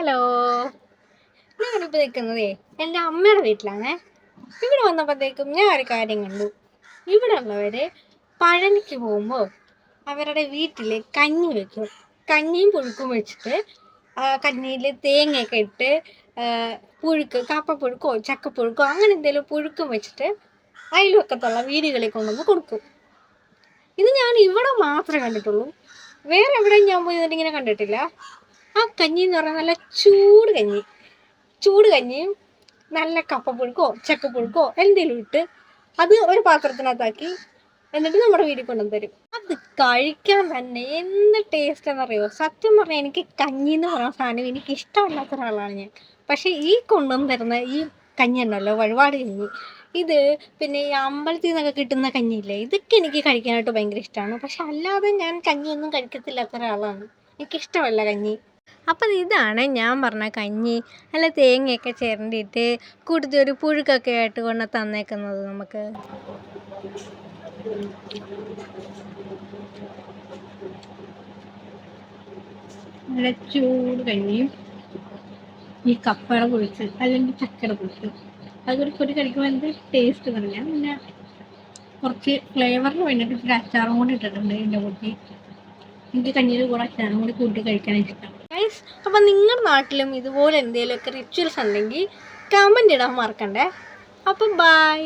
Hello, ഞാനിപ്പോൾ നിൽക്കുന്നതേ എൻ്റെ അമ്മയുടെ വീട്ടിലാണേ. ഇവിടെ വന്നപ്പോഴത്തേക്കും ഞാൻ ഒരു കാര്യം കണ്ടു. ഇവിടെ ഉള്ളവർ പഴനിക്ക് പോകുമ്പോൾ അവരുടെ വീട്ടിൽ കഞ്ഞി വെക്കും. കഞ്ഞിയും പുഴുക്കും വെച്ചിട്ട് കഞ്ഞിയിൽ തേങ്ങയൊക്കെ ഇട്ട് പുഴുക്ക്, കപ്പപ്പുഴുക്കോ ചക്കപ്പുഴുക്കോ അങ്ങനെ എന്തെങ്കിലും പുഴുക്കും വെച്ചിട്ട് അയൽവക്കത്തുള്ള വീടുകളിൽ കൊണ്ടുവന്ന് കൊടുക്കും. ഇത് ഞാൻ ഇവിടെ മാത്രമേ കണ്ടിട്ടുള്ളൂ, വേറെ എവിടെയും ഞാൻ പോയി ഇങ്ങനെ കണ്ടിട്ടില്ല. ആ കഞ്ഞി എന്ന് പറഞ്ഞാൽ നല്ല ചൂട് കഞ്ഞിയും നല്ല കപ്പപ്പുഴുക്കോ ചക്കപ്പുഴുക്കോ എന്തെങ്കിലും ഇട്ട് അത് ഒരു പാത്രത്തിനകത്താക്കി എന്നിട്ട് നമ്മുടെ വീട്ടിൽ കൊണ്ടുവന്ന് തരും. അത് കഴിക്കാൻ തന്നെ എന്ത് ടേസ്റ്റ് എന്നറിയോ. സത്യം പറഞ്ഞാൽ എനിക്ക് കഞ്ഞി എന്ന് പറയുന്ന സാധനം എനിക്ക് ഇഷ്ടമല്ലാത്ത ഒരാളാണ് ഞാൻ. പക്ഷേ ഈ കൊണ്ടുവന്ന് തരുന്ന ഈ കഞ്ഞി ഉണ്ടല്ലോ, വഴിപാട് കഞ്ഞി, ഇത് പിന്നെ ഈ അമ്പലത്തിൽ നിന്നൊക്കെ കിട്ടുന്ന കഞ്ഞിയില്ലേ, ഇതൊക്കെ എനിക്ക് കഴിക്കാനായിട്ട് ഭയങ്കര ഇഷ്ടമാണ്. പക്ഷെ അല്ലാതെ ഞാൻ കഞ്ഞിയൊന്നും കഴിക്കത്തില്ലാത്ത ഒരാളാണ്, എനിക്കിഷ്ടമല്ല കഞ്ഞി. അപ്പം ഇതാണ് ഞാൻ പറഞ്ഞ കഞ്ഞി. നല്ല തേങ്ങയൊക്കെ ചിരണ്ടിയിട്ട് കൂട്ടത്തിൽ ഒരു പുഴുക്കൊക്കെ ആയിട്ട് കൊണ്ട് തന്നേക്കുന്നത് നമുക്ക്. നല്ല ചൂട് കഞ്ഞിയും ഈ കപ്പയുടെ പൊളിച്ച് അല്ലെങ്കിൽ ചക്കയുടെ പൊളിച്ച് അതൊരു പൊടി കഴിക്കുമ്പോൾ എന്ത് ടേസ്റ്റ് പറഞ്ഞാൽ, പിന്നെ കുറച്ച് ഫ്ലേവറിന് വേണ്ടിയിട്ട് ഇച്ചിരി അച്ചാറും കൂടി ഇട്ടിട്ടുണ്ട് ഇതിൻ്റെ കൂട്ടി. എനിക്ക് കഞ്ഞിയിൽ കൂടെ അച്ചാറും കൂടി കൂട്ടി കഴിക്കാൻ ഇഷ്ടം. ഗൈസ്, അപ്പം നിങ്ങളുടെ നാട്ടിലും ഇതുപോലെ എന്തെങ്കിലുമൊക്കെ റിച്വൽസ് ഉണ്ടെങ്കിൽ കമൻറ്റ് ഇടാൻ മറക്കണ്ടേ. അപ്പം ബൈ.